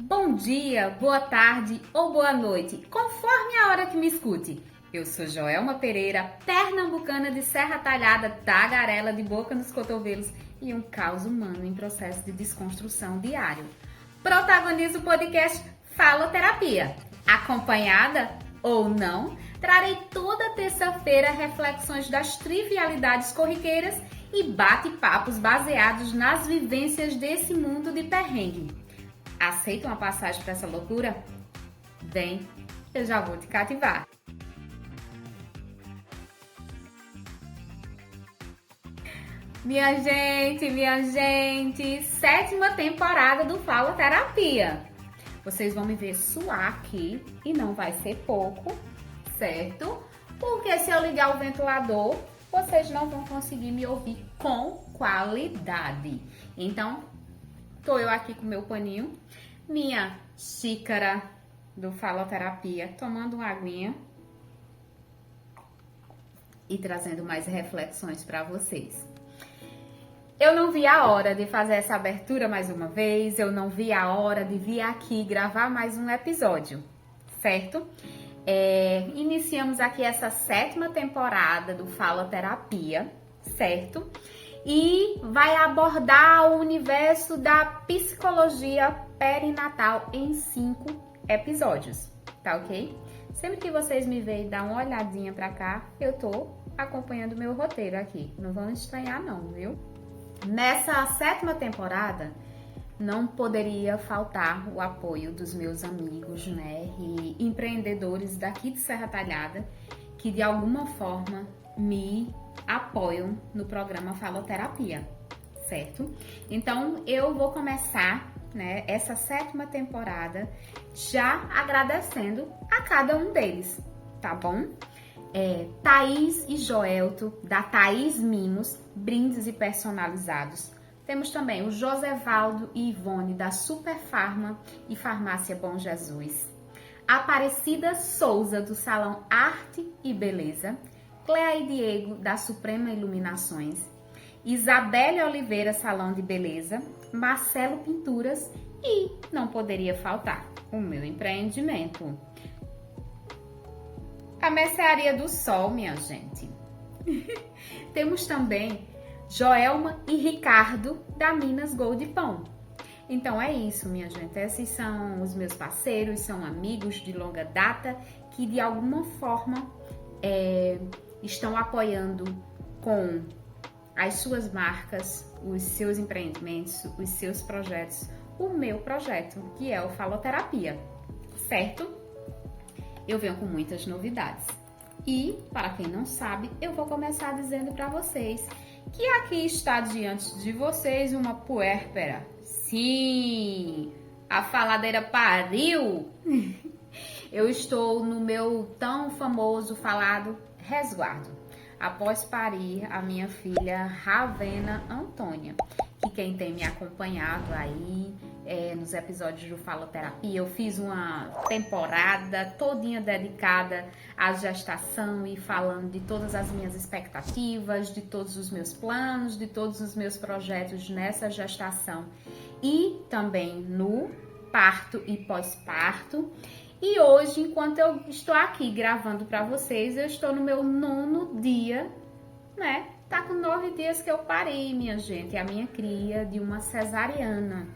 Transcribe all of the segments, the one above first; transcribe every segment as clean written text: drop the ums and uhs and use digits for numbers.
Bom dia, boa tarde ou boa noite, conforme a hora que me escute. Eu sou Joelma Pereira, pernambucana de Serra Talhada, tagarela de boca nos cotovelos e um caos humano em processo de desconstrução diário. Protagonizo o podcast Faloterapia. Acompanhada ou não, trarei toda terça-feira reflexões das trivialidades corriqueiras e bate-papos baseados nas vivências desse mundo de perrengue. Aceita uma passagem para essa loucura? Vem, eu já vou te cativar. Minha gente, 7ª temporada do Faloterapia. Vocês vão me ver suar aqui e não vai ser pouco, certo? Porque se eu ligar o ventilador, vocês não vão conseguir me ouvir com qualidade. Então, tô eu aqui com meu paninho, minha xícara do Faloterapia, tomando uma aguinha e trazendo mais reflexões para vocês. Eu não vi a hora de fazer essa abertura mais uma vez, eu não vi a hora de vir aqui gravar mais um episódio, certo? Iniciamos aqui essa 7ª temporada do Faloterapia, certo? E vai abordar o universo da psicologia perinatal em 5 episódios, tá ok? Sempre que vocês me verem dar uma olhadinha pra cá, eu tô acompanhando o meu roteiro aqui. Não vão estranhar não, viu? Nessa 7ª temporada, não poderia faltar o apoio dos meus amigos, né? E empreendedores daqui de Serra Talhada, que de alguma forma me apoiam no programa Faloterapia, certo? Então, eu vou começar, né, essa 7ª temporada já agradecendo a cada um deles, tá bom? Thaís e Joelto, da Thaís Mimos, brindes e personalizados. Temos também o Josevaldo e Ivone, da Super Farma e Farmácia Bom Jesus. Aparecida Souza, do Salão Arte e Beleza. Clea e Diego, da Suprema Iluminações. Isabelle Oliveira, Salão de Beleza. Marcelo Pinturas e, não poderia faltar, o meu empreendimento. A Mercearia do Sol, minha gente. Temos também Joelma e Ricardo, da Minas Gold Pão. Então é isso, minha gente. Esses são os meus parceiros, são amigos de longa data que de alguma forma estão apoiando com as suas marcas, os seus empreendimentos, os seus projetos, o meu projeto, que é o Faloterapia, certo? Eu venho com muitas novidades. E, para quem não sabe, eu vou começar dizendo para vocês que aqui está diante de vocês uma puérpera. Sim, a faladeira pariu! Eu estou no meu tão famoso falado resguardo, após parir a minha filha Ravena Antônia, que quem tem me acompanhado aí nos episódios do Faloterapia, eu fiz uma temporada todinha dedicada à gestação e falando de todas as minhas expectativas, de todos os meus planos, de todos os meus projetos nessa gestação e também no parto e pós-parto. E hoje, enquanto eu estou aqui gravando para vocês, eu estou no meu 9º dia, né? Tá com 9 dias que eu parei, minha gente, a minha cria de uma cesariana.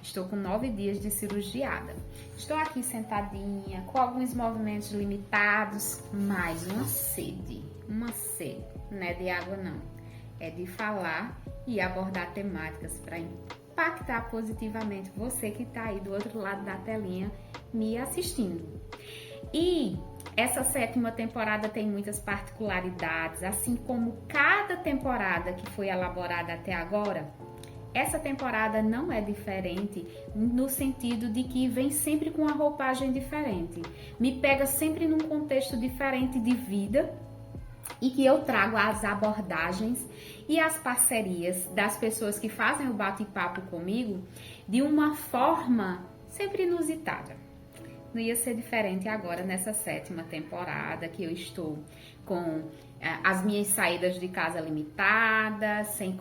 Estou com 9 dias de cirurgiada. Estou aqui sentadinha, com alguns movimentos limitados, mas uma sede, não é de água não, é de falar e abordar temáticas para impactar positivamente você que está aí do outro lado da telinha me assistindo. E essa 7ª temporada tem muitas particularidades, assim como cada temporada que foi elaborada até agora. Essa temporada não é diferente no sentido de que vem sempre com uma roupagem diferente. Me pega sempre num contexto diferente de vida e que eu trago as abordagens e as parcerias das pessoas que fazem o bate-papo comigo de uma forma sempre inusitada. não ia ser diferente agora nessa 7ª temporada, que eu estou com as minhas saídas de casa limitadas, sem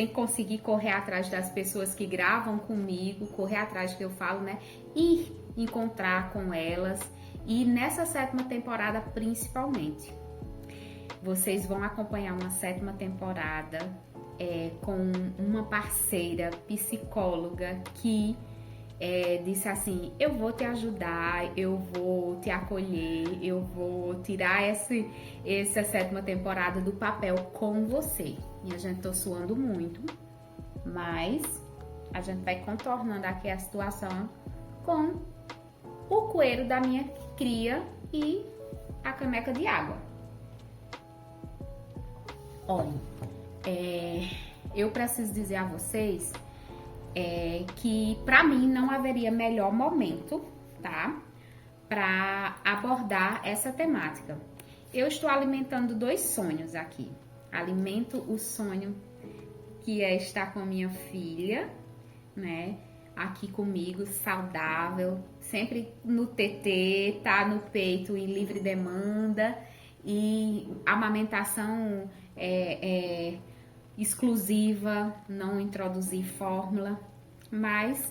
conseguir correr atrás das pessoas que gravam comigo, correr atrás que eu falo, né? Ir encontrar com elas. E nessa 7ª temporada, principalmente, vocês vão acompanhar uma 7ª temporada com uma parceira psicóloga que disse assim: eu vou te ajudar, eu vou te acolher, eu vou tirar essa 7ª temporada do papel com você. E a gente tá suando muito, mas a gente vai contornando aqui a situação com o coelho da minha cria e a caneca de água. Olha, eu preciso dizer a vocês que para mim não haveria melhor momento, tá, para abordar essa temática. Eu estou alimentando 2 sonhos aqui. Alimento o sonho que é estar com a minha filha, né, aqui comigo, saudável, sempre no TT, tá no peito em livre demanda, e amamentação exclusiva, não introduzir fórmula, mas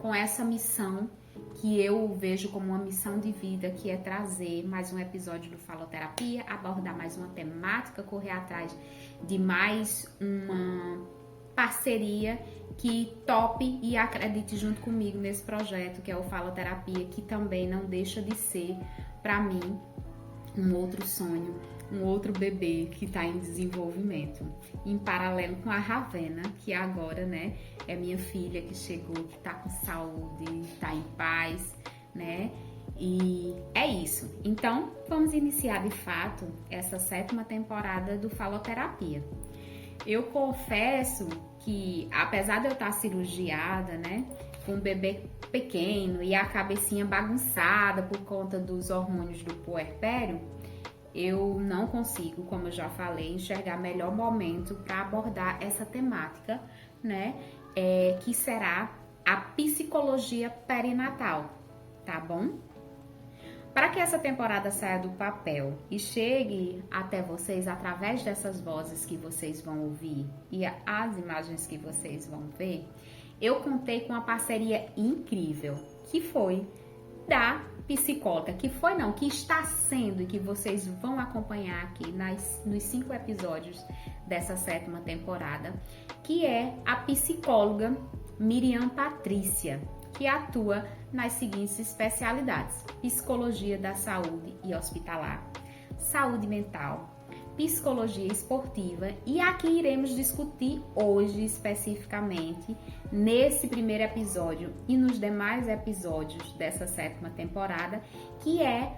com essa missão que eu vejo como uma missão de vida, que é trazer mais um episódio do Faloterapia, abordar mais uma temática, correr atrás de mais uma parceria que tope e acredite junto comigo nesse projeto, que é o Faloterapia, que também não deixa de ser, para mim, um outro sonho, um outro bebê que está em desenvolvimento, em paralelo com a Ravena, que agora, né, é minha filha que chegou, que está com saúde, está em paz, né, e é isso. Então, vamos iniciar de fato essa 7ª temporada do Faloterapia. Eu confesso que, apesar de eu estar cirurgiada, né, com um bebê pequeno e a cabecinha bagunçada por conta dos hormônios do puerpério, eu não consigo, como eu já falei, enxergar melhor momento para abordar essa temática, né, que será a psicologia perinatal, tá bom? Para que essa temporada saia do papel e chegue até vocês através dessas vozes que vocês vão ouvir e as imagens que vocês vão ver, eu contei com uma parceria incrível, que foi da psicóloga, que está sendo e que vocês vão acompanhar aqui nos 5 episódios dessa 7ª temporada, que é a psicóloga Miriam Patrícia, que atua nas seguintes especialidades: psicologia da saúde e hospitalar, saúde mental, psicologia esportiva, e aqui iremos discutir hoje especificamente, nesse primeiro episódio e nos demais episódios dessa 7ª temporada, que é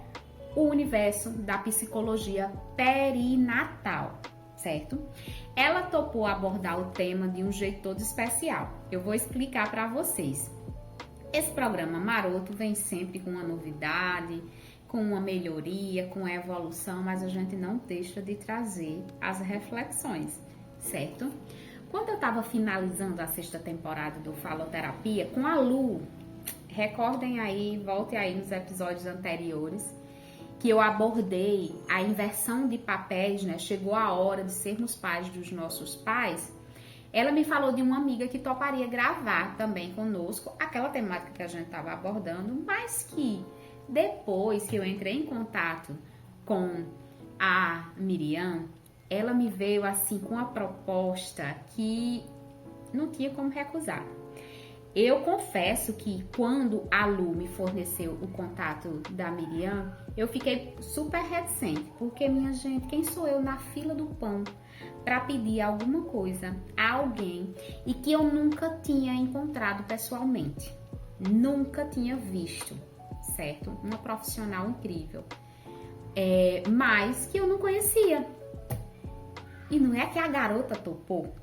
o universo da psicologia perinatal, certo? Ela topou abordar o tema de um jeito todo especial. Eu vou explicar para vocês. Esse programa maroto vem sempre com uma novidade, com uma melhoria, com a evolução, mas a gente não deixa de trazer as reflexões, certo? Quando eu estava finalizando a 6ª temporada do Faloterapia com a Lu, recordem aí, voltem aí nos episódios anteriores, que eu abordei a inversão de papéis, né? Chegou a hora de sermos pais dos nossos pais. Ela me falou de uma amiga que toparia gravar também conosco aquela temática que a gente estava abordando, mas que depois que eu entrei em contato com a Miriam, ela me veio assim com uma proposta que não tinha como recusar. Eu confesso que quando a Lu me forneceu o contato da Miriam, eu fiquei super reticente, porque, minha gente, quem sou eu na fila do pão para pedir alguma coisa a alguém e que eu nunca tinha encontrado pessoalmente, nunca tinha visto, certo? Uma profissional incrível, mas que eu não conhecia. E não é que a garota topou.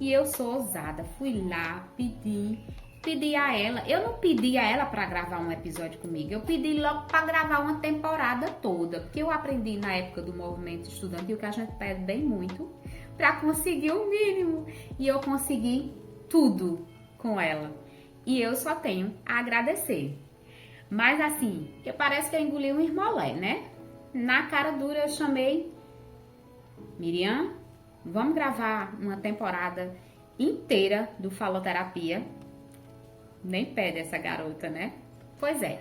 E eu sou ousada, fui lá, pedi a ela. Eu não pedi a ela para gravar um episódio comigo, eu pedi logo para gravar uma temporada toda, porque eu aprendi na época do movimento estudantil que a gente pede bem muito para conseguir o mínimo, e eu consegui tudo com ela. E eu só tenho a agradecer. Mas assim, que parece que eu engoli um irmolé, né? Na cara dura eu chamei Miriam, vamos gravar uma temporada inteira do Faloterapia. Nem pede essa garota, né? Pois é.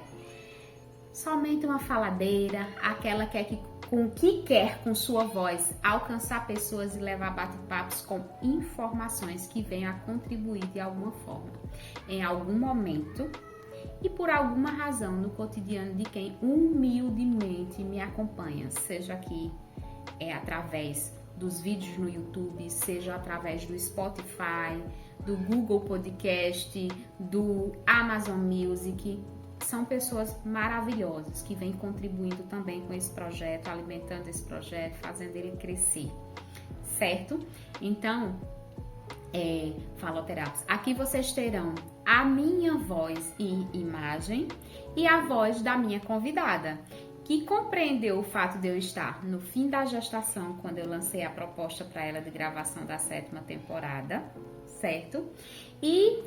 Somente uma faladeira, aquela que quer com sua voz alcançar pessoas e levar bate-papos com informações que venham a contribuir de alguma forma, em algum momento e por alguma razão no cotidiano de quem humildemente me acompanha, seja aqui através dos vídeos no YouTube, seja através do Spotify, do Google Podcast, do Amazon Music. São pessoas maravilhosas que vêm contribuindo também com esse projeto, alimentando esse projeto, fazendo ele crescer, certo? Então, Faloterapos, aqui vocês terão a minha voz e imagem e a voz da minha convidada, que compreendeu o fato de eu estar no fim da gestação, quando eu lancei a proposta para ela de gravação da 7ª temporada, certo? E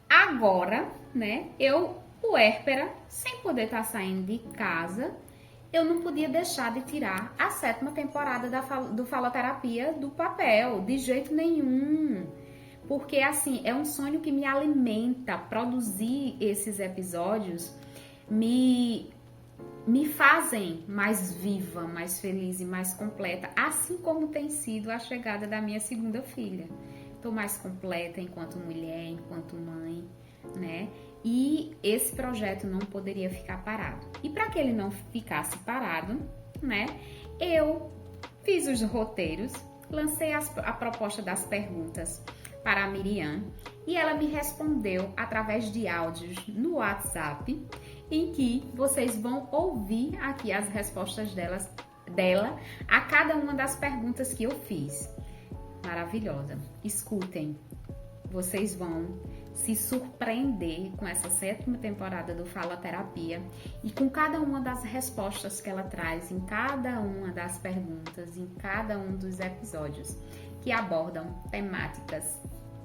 agora, né, eu, puérpera, sem poder estar saindo de casa, eu não podia deixar de tirar a 7ª temporada do Faloterapia do papel, de jeito nenhum. Porque, assim, é um sonho que me alimenta. Produzir esses episódios me fazem mais viva, mais feliz e mais completa, assim como tem sido a chegada da minha 2ª filha. Estou mais completa enquanto mulher, enquanto mãe, né? E esse projeto não poderia ficar parado. E para que ele não ficasse parado, né? Eu fiz os roteiros, lancei a proposta das perguntas para a Miriam e ela me respondeu através de áudios no WhatsApp, em que vocês vão ouvir aqui as respostas dela a cada uma das perguntas que eu fiz. Maravilhosa. Escutem, vocês vão se surpreender com essa 7ª temporada do Faloterapia e com cada uma das respostas que ela traz em cada uma das perguntas, em cada um dos episódios, que abordam temáticas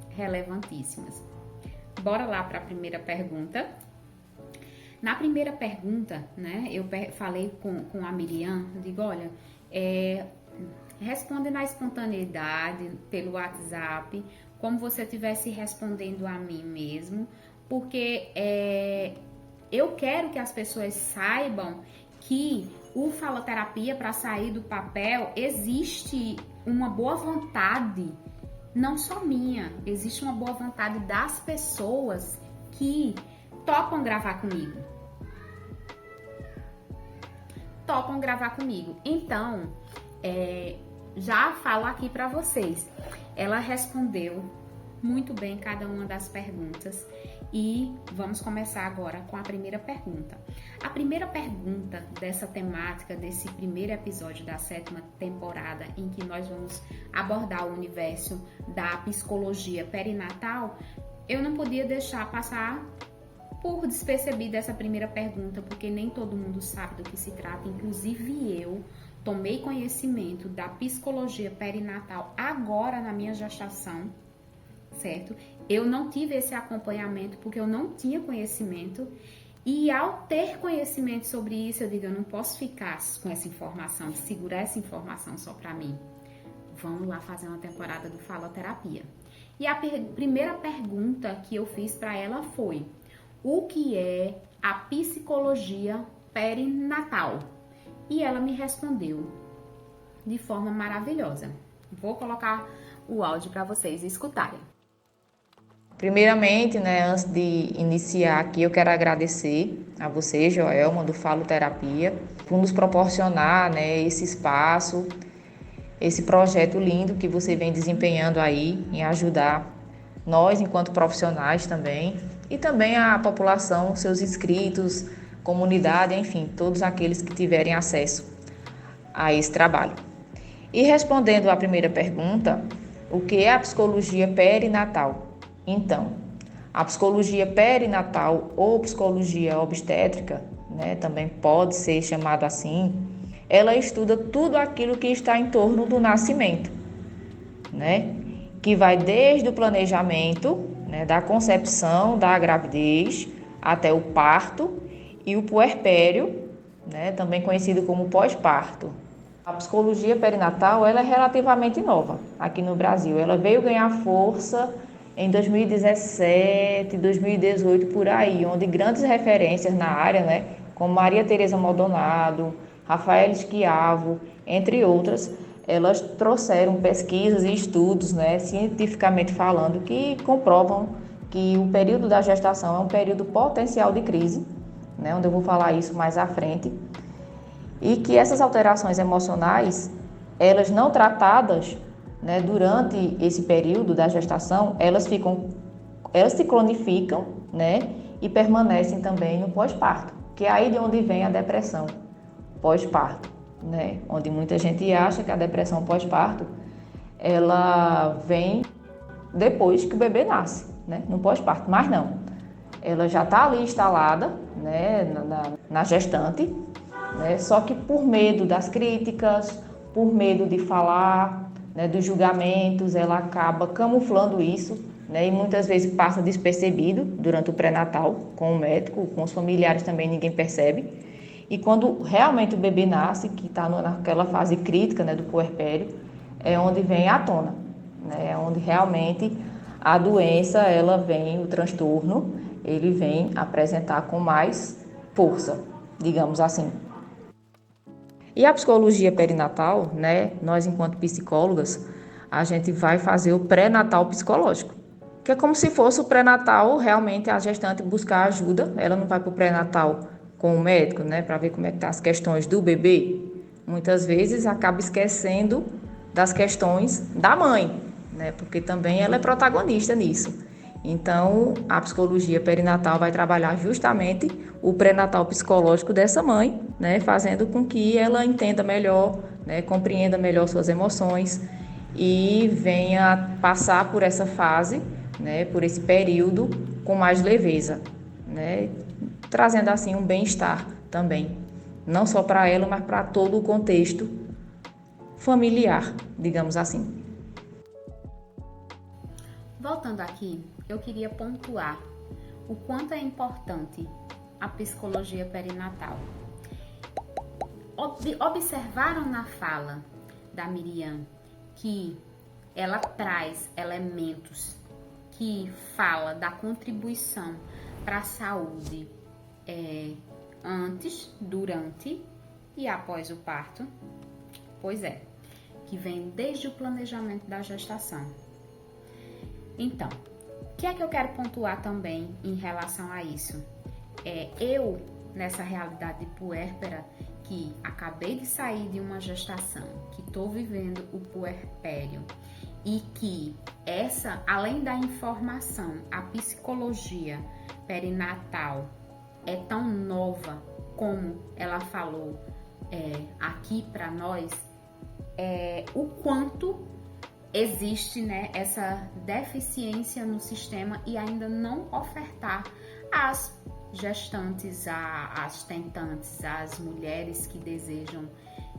relevantíssimas. Bora lá para a primeira pergunta. Na primeira pergunta, né, eu falei com a Miriam, digo, olha, responde na espontaneidade, pelo WhatsApp, como você estivesse respondendo a mim mesmo, porque eu quero que as pessoas saibam que o Faloterapia, para sair do papel, existe uma boa vontade, não só minha, existe uma boa vontade das pessoas que topam gravar comigo. Então, já falo aqui para vocês. Ela respondeu muito bem cada uma das perguntas e vamos começar agora com a primeira pergunta. A primeira pergunta dessa temática, desse primeiro episódio da 7ª temporada, em que nós vamos abordar o universo da psicologia perinatal, eu não podia deixar passar por despercebida essa primeira pergunta, porque nem todo mundo sabe do que se trata, inclusive eu tomei conhecimento da psicologia perinatal agora na minha gestação, certo? Eu não tive esse acompanhamento porque eu não tinha conhecimento e ao ter conhecimento sobre isso, eu digo, eu não posso ficar com essa informação, segurar essa informação só para mim. Vamos lá fazer uma temporada do Faloterapia. E a primeira pergunta que eu fiz para ela foi: o que é a psicologia perinatal? E ela me respondeu de forma maravilhosa. Vou colocar o áudio para vocês escutarem. Primeiramente, né, antes de iniciar aqui, eu quero agradecer a você, Joelma, do Faloterapia, por nos proporcionar, né, esse espaço, esse projeto lindo que você vem desempenhando aí em ajudar nós, enquanto profissionais também, e também a população, seus inscritos, comunidade, enfim, todos aqueles que tiverem acesso a esse trabalho. E respondendo à primeira pergunta, o que é a psicologia perinatal? Então, a psicologia perinatal ou psicologia obstétrica, né, também pode ser chamado assim, ela estuda tudo aquilo que está em torno do nascimento, né? que vai desde o planejamento, né, da concepção, da gravidez, até o parto e o puerpério, né, também conhecido como pós-parto. A psicologia perinatal ela é relativamente nova aqui no Brasil. Ela veio ganhar força em 2017, 2018, por aí, onde grandes referências na área, né, como Maria Tereza Maldonado, Rafael Schiavo, entre outras, elas trouxeram pesquisas e estudos, né, cientificamente falando, que comprovam que o período da gestação é um período potencial de crise, né, onde eu vou falar isso mais à frente, e que essas alterações emocionais, elas não tratadas, né, durante esse período da gestação, elas se cronificam, né, e permanecem também no pós-parto, que é aí de onde vem a depressão pós-parto, né, onde muita gente acha que a depressão pós-parto ela vem depois que o bebê nasce, né, no pós-parto, mas não, ela já está ali instalada, né, na gestante, né, só que por medo das críticas, por medo de falar, né, dos julgamentos, ela acaba camuflando isso, né, e muitas vezes passa despercebido durante o pré-natal com o médico, com os familiares também ninguém percebe. E quando realmente o bebê nasce, que está naquela fase crítica, né, do puerpério, é onde vem à tona, né, é onde realmente a doença, ela vem, o transtorno, ele vem apresentar com mais força, digamos assim. E a psicologia perinatal, né, nós enquanto psicólogas, a gente vai fazer o pré-natal psicológico, que é como se fosse o pré-natal, realmente a gestante buscar ajuda, ela não vai para o pré-natal com o médico, né, para ver como é que tá as questões do bebê. Muitas vezes acaba esquecendo das questões da mãe, né, porque também ela é protagonista nisso. Então, a psicologia perinatal vai trabalhar justamente o pré-natal psicológico dessa mãe, né, fazendo com que ela entenda melhor, né, compreenda melhor suas emoções e venha passar por essa fase, né, por esse período com mais leveza, né, trazendo assim um bem-estar também, não só para ela, mas para todo o contexto familiar, digamos assim. Voltando aqui, eu queria pontuar o quanto é importante a psicologia perinatal. Observaram na fala da Miriam que ela traz elementos que fala da contribuição para a saúde antes, durante e após o parto? Pois é, que vem desde o planejamento da gestação. Então, o que é que eu quero pontuar também em relação a isso? Eu, nessa realidade puérpera, que acabei de sair de uma gestação, que estou vivendo o puerpério e que essa, além da informação, a psicologia perinatal é tão nova como ela falou aqui para nós, o quanto existe, né, essa deficiência no sistema e ainda não ofertar às gestantes, às tentantes, às mulheres que desejam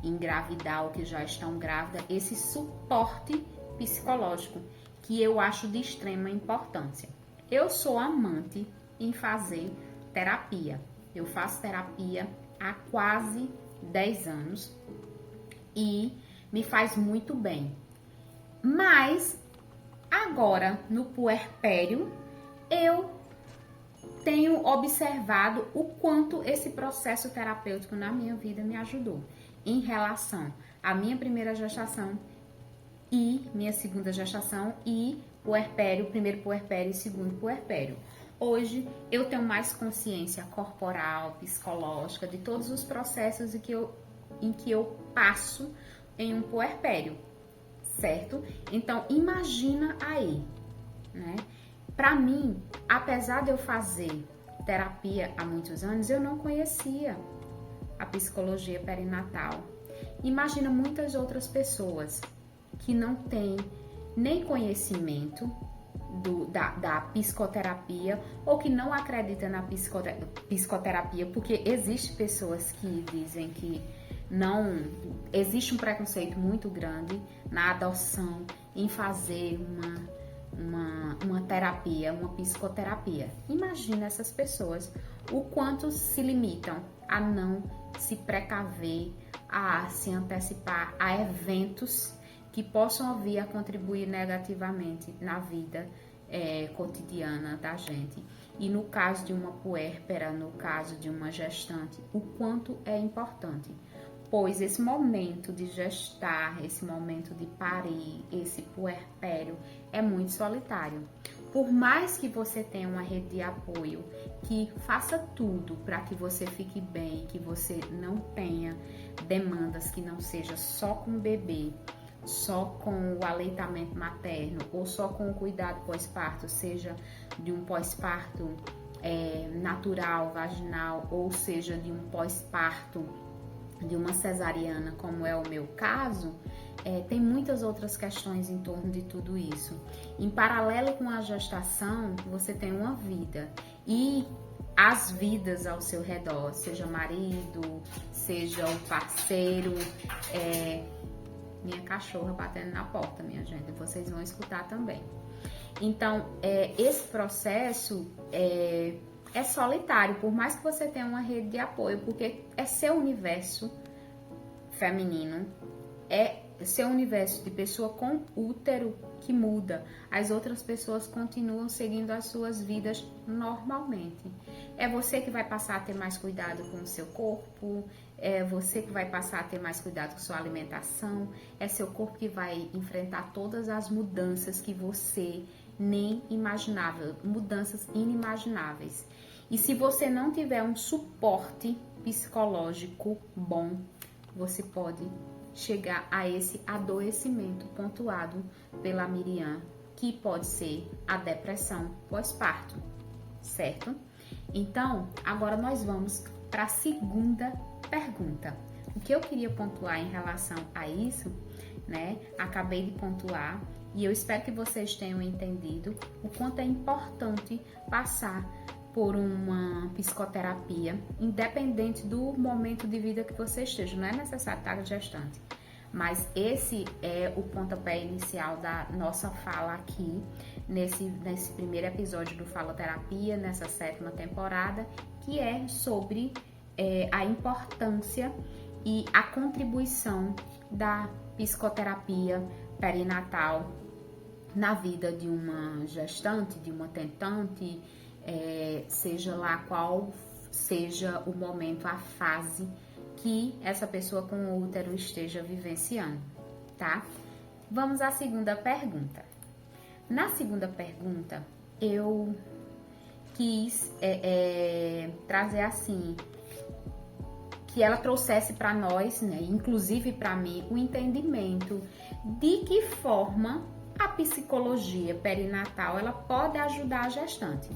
engravidar ou que já estão grávidas, esse suporte psicológico que eu acho de extrema importância. Eu sou amante em fazer terapia. Eu faço terapia há quase 10 anos e me faz muito bem. Mas agora no puerpério eu tenho observado o quanto esse processo terapêutico na minha vida me ajudou em relação à minha primeira gestação e minha segunda gestação e puerpério, primeiro puerpério e segundo puerpério. Hoje eu tenho mais consciência corporal, psicológica, de todos os processos em que eu passo em um puerpério, certo? Então imagina aí, né? Para mim, apesar de eu fazer terapia há muitos anos, eu não conhecia a psicologia perinatal. Imagina muitas outras pessoas que não têm nem conhecimento da psicoterapia ou que não acreditam na psicoterapia, porque existem pessoas que dizem que não existe um preconceito muito grande na adoção em fazer uma terapia, uma psicoterapia. Imagina essas pessoas, o quanto se limitam a não se precaver, a se antecipar a eventos que possam vir a contribuir negativamente na vida cotidiana da gente. E no caso de uma puérpera, no caso de uma gestante, o quanto é importante. Pois esse momento de gestar, esse momento de parir, esse puerpério é muito solitário. Por mais que você tenha uma rede de apoio que faça tudo para que você fique bem, que você não tenha demandas que não seja só com o bebê, só com o aleitamento materno ou só com o cuidado pós-parto, seja de um pós-parto natural, vaginal, ou seja de um pós-parto de uma cesariana, como é o meu caso, tem muitas outras questões em torno de tudo isso. Em paralelo com a gestação, você tem uma vida e as vidas ao seu redor, seja marido, seja o parceiro, minha cachorra batendo na porta, minha gente, vocês vão escutar também. Então, esse processo é solitário, por mais que você tenha uma rede de apoio, porque é seu universo feminino, é seu universo de pessoa com útero que muda. As outras pessoas continuam seguindo as suas vidas normalmente. É você que vai passar a ter mais cuidado com o seu corpo, é você que vai passar a ter mais cuidado com sua alimentação, é seu corpo que vai enfrentar todas as mudanças que você nem imaginava, mudanças inimagináveis. E se você não tiver um suporte psicológico bom, você pode chegar a esse adoecimento pontuado pela Miriam, que pode ser a depressão pós-parto, certo? Então, agora nós vamos para a segunda pergunta. O que eu queria pontuar em relação a isso, né? Acabei de pontuar e eu espero que vocês tenham entendido o quanto é importante passar por uma psicoterapia, independente do momento de vida que você esteja. Não é necessário estar gestante, mas esse é o pontapé inicial da nossa fala aqui, nesse primeiro episódio do Faloterapia, nessa 7ª temporada, que é sobre a importância e a contribuição da psicoterapia perinatal na vida de uma gestante, de uma tentante, seja lá qual seja o momento, a fase que essa pessoa com o útero esteja vivenciando, tá? Vamos à segunda pergunta. Na segunda pergunta, eu quis trazer assim, que ela trouxesse para nós, né, inclusive para mim, o entendimento de que forma a psicologia perinatal ela pode ajudar a gestante.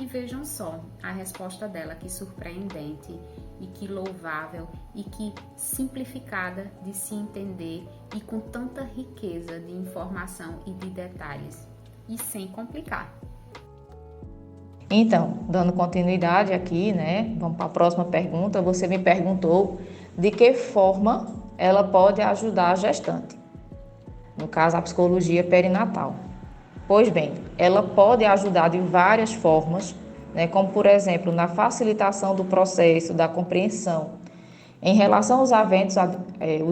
E vejam só a resposta dela, que surpreendente e que louvável e que simplificada de se entender e com tanta riqueza de informação e de detalhes e sem complicar. Então, dando continuidade aqui, né? Vamos para a próxima pergunta. Você me perguntou de que forma ela pode ajudar a gestante. No caso, a psicologia perinatal. Pois bem, ela pode ajudar de várias formas, né, como por exemplo, na facilitação do processo, da compreensão. Em relação aos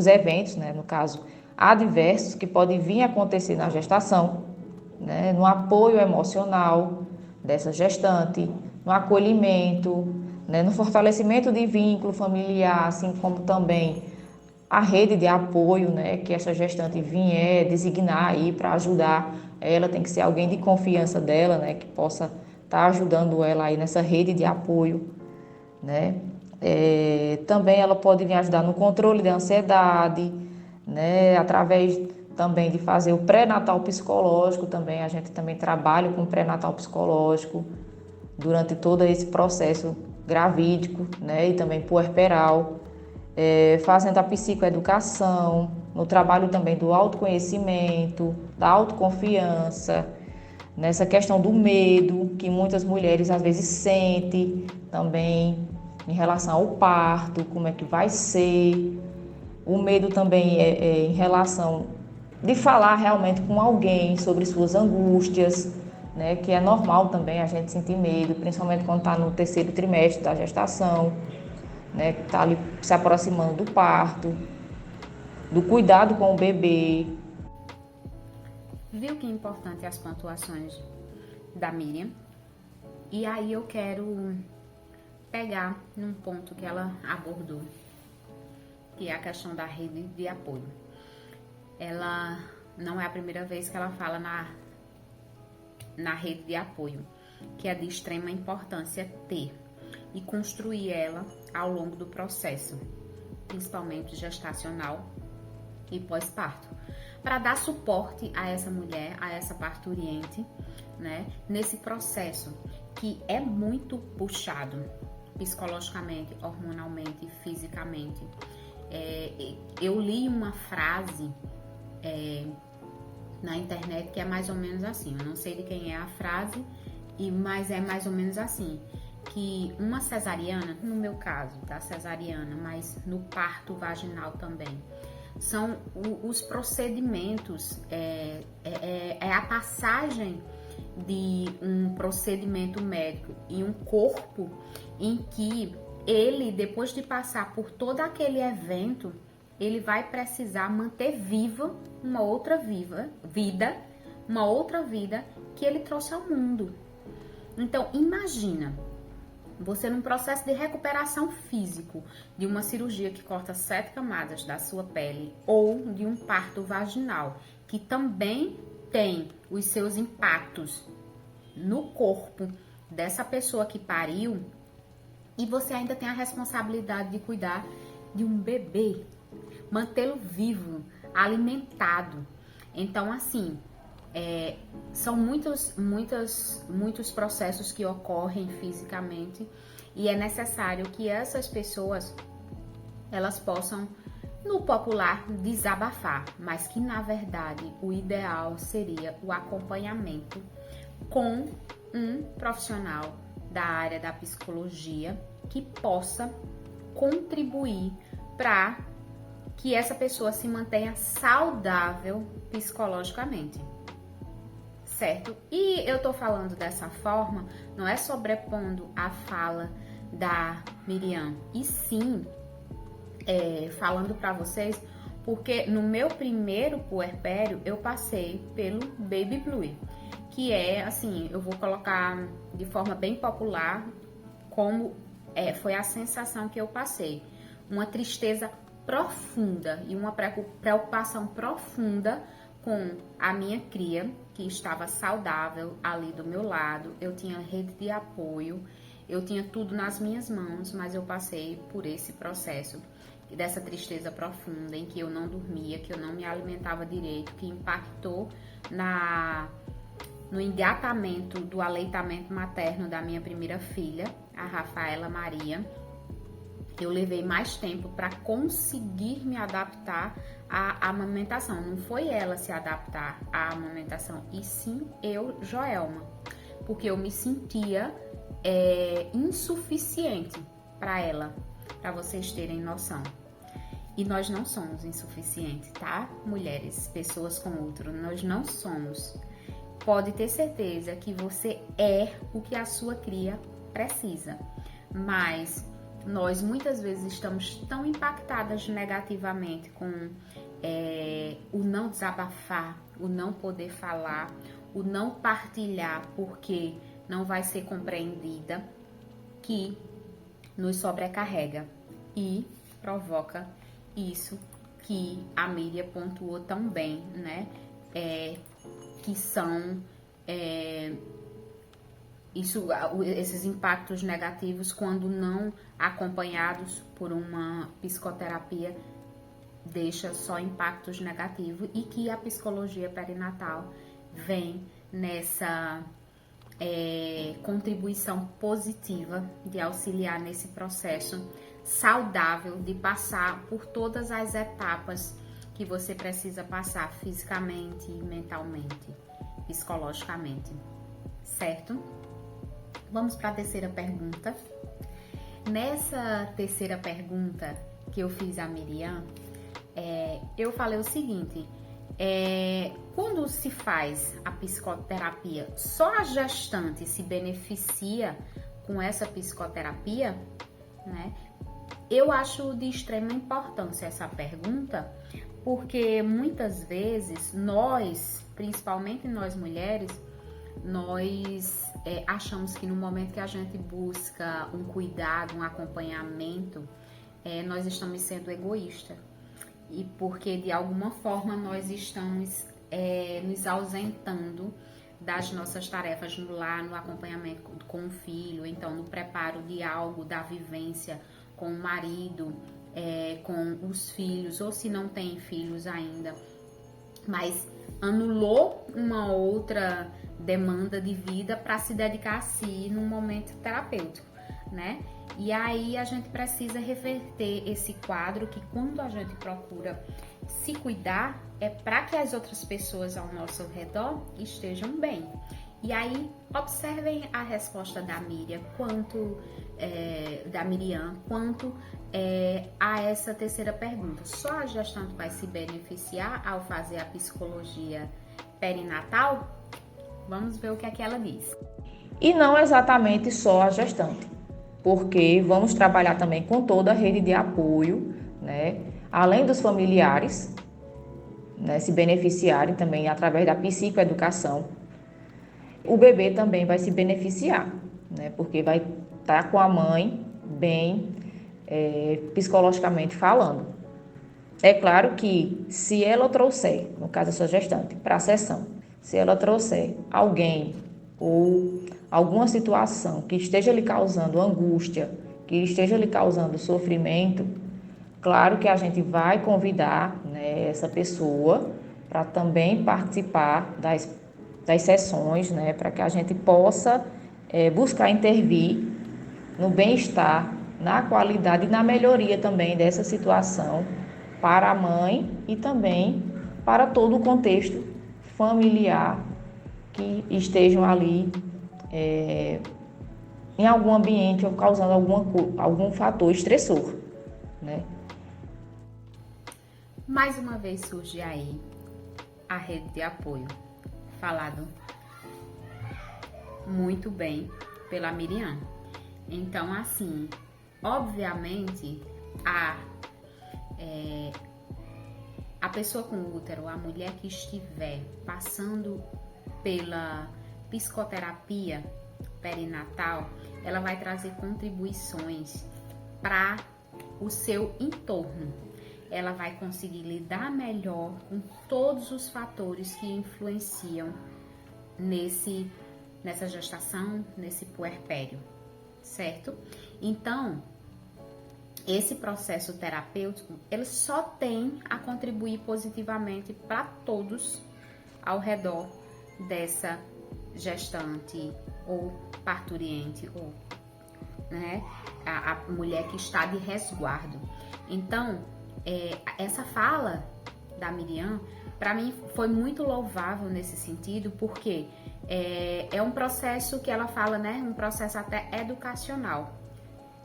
eventos, né, no caso, adversos que podem vir a acontecer na gestação, né, no apoio emocional dessa gestante, no acolhimento, né, no fortalecimento de vínculo familiar, assim como também a rede de apoio, né, que essa gestante vier designar aí para ajudar. Ela tem que ser alguém de confiança dela, né, que possa estar ajudando ela aí nessa rede de apoio, né. Também ela pode vir ajudar no controle da ansiedade, né, através também de fazer o pré-natal psicológico também. A gente também trabalha com pré-natal psicológico durante todo esse processo gravídico, né, e também puerperal. Fazendo a psicoeducação, no trabalho também do autoconhecimento, da autoconfiança, nessa questão do medo que muitas mulheres às vezes sentem também em relação ao parto, como é que vai ser. O medo também em relação de falar realmente com alguém sobre suas angústias, né, que é normal também a gente sentir medo, principalmente quando está no terceiro trimestre da gestação, né, que está ali se aproximando do parto, do cuidado com o bebê. Viu que é importante as pontuações da Miriam? E aí eu quero pegar num ponto que ela abordou, que é a questão da rede de apoio. Ela não é a primeira vez que ela fala na rede de apoio, que é de extrema importância ter e construir ela ao longo do processo, principalmente gestacional e pós-parto, para dar suporte a essa mulher, a essa parturiente, né, nesse processo que é muito puxado psicologicamente, hormonalmente, fisicamente. Eu li uma frase na internet que é mais ou menos assim, eu não sei de quem é a frase, mas é mais ou menos assim, que uma cesariana, no meu caso, da cesariana, mas no parto vaginal também, são os procedimentos, é a passagem de um procedimento médico em um corpo em que ele, depois de passar por todo aquele evento, ele vai precisar manter viva uma outra vida, uma outra vida que ele trouxe ao mundo. Então, imagina você num processo de recuperação físico de uma cirurgia que corta 7 camadas da sua pele ou de um parto vaginal, que também tem os seus impactos no corpo dessa pessoa que pariu, e você ainda tem a responsabilidade de cuidar de um bebê, mantê-lo vivo, alimentado. Então, assim, são muitos processos que ocorrem fisicamente e é necessário que essas pessoas elas possam, no popular, desabafar, mas que na verdade o ideal seria o acompanhamento com um profissional da área da psicologia que possa contribuir para que essa pessoa se mantenha saudável psicologicamente. Certo? E eu tô falando dessa forma, não é sobrepondo a fala da Miriam, e sim falando para vocês, porque no meu primeiro puerpério eu passei pelo Baby Blue, que é assim, eu vou colocar de forma bem popular como foi a sensação que eu passei. Uma tristeza profunda e uma preocupação profunda com a minha cria, que estava saudável ali do meu lado. Eu tinha rede de apoio, eu tinha tudo nas minhas mãos, mas eu passei por esse processo dessa tristeza profunda, em que eu não dormia, que eu não me alimentava direito, que impactou no engatamento do aleitamento materno da minha primeira filha, a Rafaela Maria. Eu levei mais tempo para conseguir me adaptar à amamentação. Não foi ela se adaptar à amamentação, e sim eu, Joelma, porque eu me sentia insuficiente para ela, para vocês terem noção. E nós não somos insuficientes, tá? Mulheres, pessoas com útero, nós não somos. Pode ter certeza que você é o que a sua cria precisa, mas nós muitas vezes estamos tão impactadas negativamente com o não desabafar, o não poder falar, o não partilhar porque não vai ser compreendida, que nos sobrecarrega e provoca isso que a Miriam pontuou tão bem, né? Que são esses impactos negativos quando não acompanhados por uma psicoterapia, deixa só impactos negativos, e que a psicologia perinatal vem nessa contribuição positiva de auxiliar nesse processo saudável de passar por todas as etapas que você precisa passar fisicamente, mentalmente, psicologicamente, certo? Vamos para a terceira pergunta. Nessa terceira pergunta que eu fiz a Miriam, eu falei o seguinte, Quando se faz a psicoterapia, só a gestante se beneficia com essa psicoterapia, né? Eu acho de extrema importância essa pergunta, porque muitas vezes nós, principalmente nós mulheres, nós achamos que no momento que a gente busca um cuidado, um acompanhamento, nós estamos sendo egoístas. E porque de alguma forma nós estamos nos ausentando das nossas tarefas no lar, no acompanhamento com o filho, então no preparo de algo, da vivência com o marido, com os filhos, ou se não tem filhos ainda, mas anulou uma outra demanda de vida para se dedicar a si num momento terapêutico, né? E aí a gente precisa reverter esse quadro que quando a gente procura se cuidar é para que as outras pessoas ao nosso redor estejam bem. E aí observem a resposta da Miriam quanto a essa terceira pergunta. Só a gestante vai se beneficiar ao fazer a psicologia perinatal? Vamos ver o que é que ela diz. E não exatamente só a gestante, porque vamos trabalhar também com toda a rede de apoio, né? Além dos familiares, né, se beneficiarem também através da psicoeducação. O bebê também vai se beneficiar, né? Porque vai estar com a mãe bem psicologicamente falando. É claro que se ela trouxer, no caso a sua gestante, para a sessão, se ela trouxer alguém ou alguma situação que esteja lhe causando angústia, que esteja lhe causando sofrimento, claro que a gente vai convidar, né, essa pessoa para também participar das sessões, né, para que a gente possa buscar intervir no bem-estar, na qualidade e na melhoria também dessa situação para a mãe e também para todo o contexto familiar que estejam ali em algum ambiente ou causando algum fator estressor, né? Mais uma vez surge aí a rede de apoio, falado muito bem pela Miriam. Então, assim, obviamente, a pessoa com útero, a mulher que estiver passando pela psicoterapia perinatal, ela vai trazer contribuições para o seu entorno. Ela vai conseguir lidar melhor com todos os fatores que influenciam nessa gestação, nesse puerpério, certo? Então, esse processo terapêutico, ele só tem a contribuir positivamente para todos ao redor dessa gestante ou parturiente, ou, né, a mulher que está de resguardo. Então, essa fala da Miriam, para mim, foi muito louvável nesse sentido, porque é um processo que ela fala, né, um processo até educacional,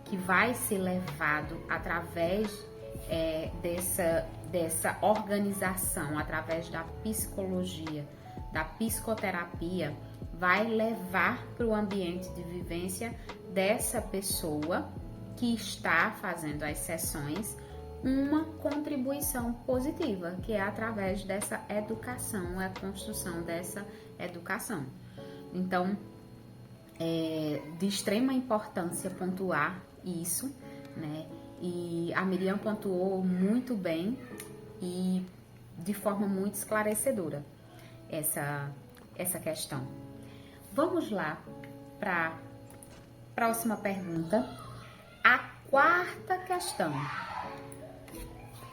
que vai ser levado através dessa organização, através da psicologia, da psicoterapia, vai levar para o ambiente de vivência dessa pessoa que está fazendo as sessões uma contribuição positiva, que é através dessa educação, a construção dessa educação. Então, de extrema importância pontuar isso, né? E a Miriam pontuou muito bem e de forma muito esclarecedora essa questão. Vamos lá para a próxima pergunta. A quarta questão.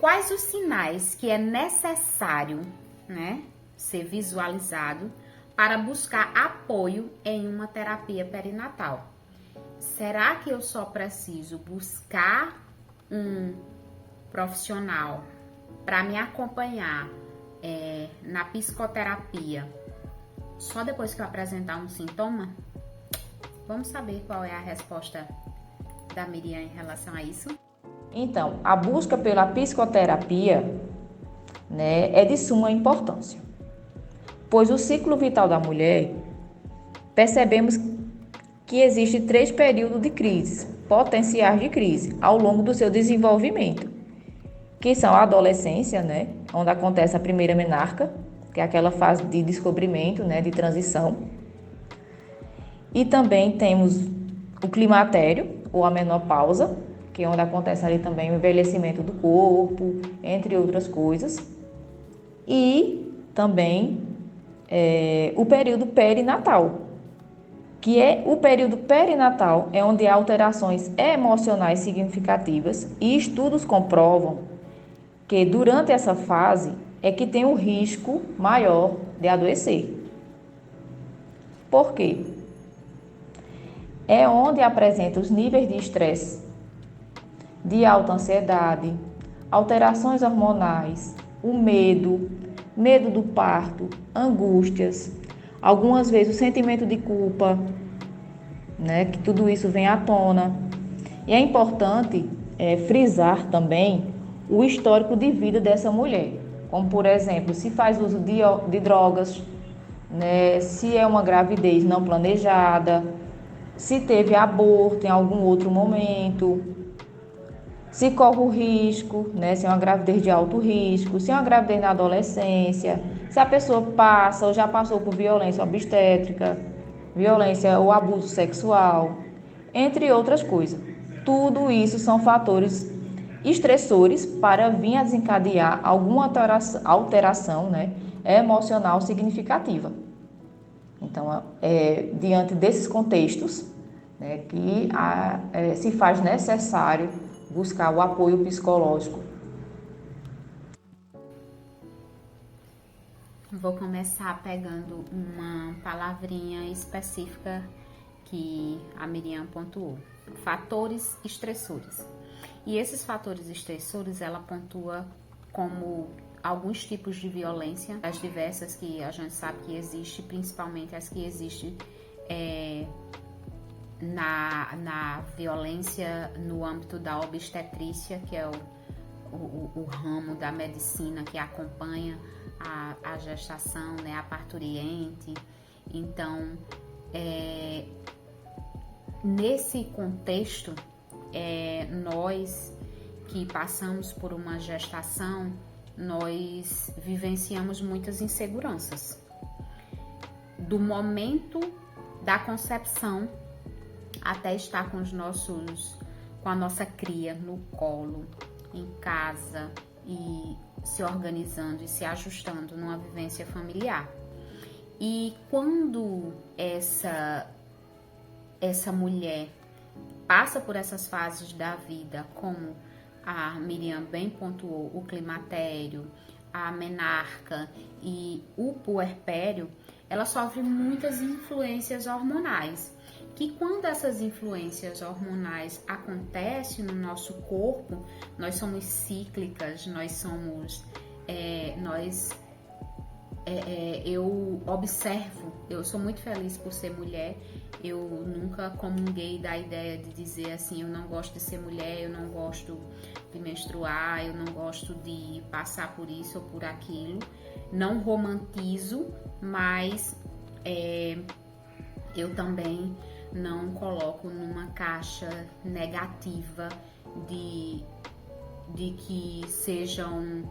Quais os sinais que é necessário, né, ser visualizado para buscar apoio em uma terapia perinatal? Será que eu só preciso buscar um profissional para me acompanhar na psicoterapia só depois que eu apresentar um sintoma? Vamos saber qual é a resposta da Miriam em relação a isso? Então, a busca pela psicoterapia, né, é de suma importância, pois o ciclo vital da mulher, percebemos que existe 3 períodos de crise, potenciais de crise, ao longo do seu desenvolvimento, que são a adolescência, né, onde acontece a primeira menarca, que é aquela fase de descobrimento, né, de transição. E também temos o climatério, ou a menopausa, que é onde acontece ali também o envelhecimento do corpo, entre outras coisas. E também o período perinatal, que é o período perinatal, é onde há alterações emocionais significativas e estudos comprovam que durante essa fase é que tem um risco maior de adoecer. Por quê? É onde apresenta os níveis de estresse, de alta ansiedade, alterações hormonais, o medo do parto, angústias, algumas vezes o sentimento de culpa, né, que tudo isso vem à tona. E é importante frisar também o histórico de vida dessa mulher, como por exemplo, se faz uso de drogas, né, se é uma gravidez não planejada, se teve aborto em algum outro momento, se corre o risco, né, se é uma gravidez de alto risco, se é uma gravidez na adolescência, se a pessoa passa ou já passou por violência obstétrica, violência ou abuso sexual, entre outras coisas. Tudo isso são fatores estressores para vir a desencadear alguma alteração, né, emocional significativa. Então, diante desses contextos, né, que se faz necessário buscar o apoio psicológico. Vou começar pegando uma palavrinha específica que a Miriam pontuou: fatores estressores. E esses fatores estressores ela pontua como alguns tipos de violência, as diversas que a gente sabe que existe, principalmente as que existem na violência no âmbito da obstetrícia, que é o ramo da medicina que acompanha a gestação, né, a parturiente. Então, nesse contexto, nós que passamos por uma gestação, nós vivenciamos muitas inseguranças. Do momento da concepção até estar com a nossa cria no colo, em casa e se organizando e se ajustando numa vivência familiar. E quando essa mulher passa por essas fases da vida, como a Miriam bem pontuou, o climatério, a menarca e o puerpério, ela sofre muitas influências hormonais, que quando essas influências hormonais acontecem no nosso corpo, nós somos cíclicas, eu observo, eu sou muito feliz por ser mulher, eu nunca comunguei da ideia de dizer assim, eu não gosto de ser mulher, eu não gosto de menstruar, eu não gosto de passar por isso ou por aquilo, não romantizo, mas eu também não coloco numa caixa negativa de que sejam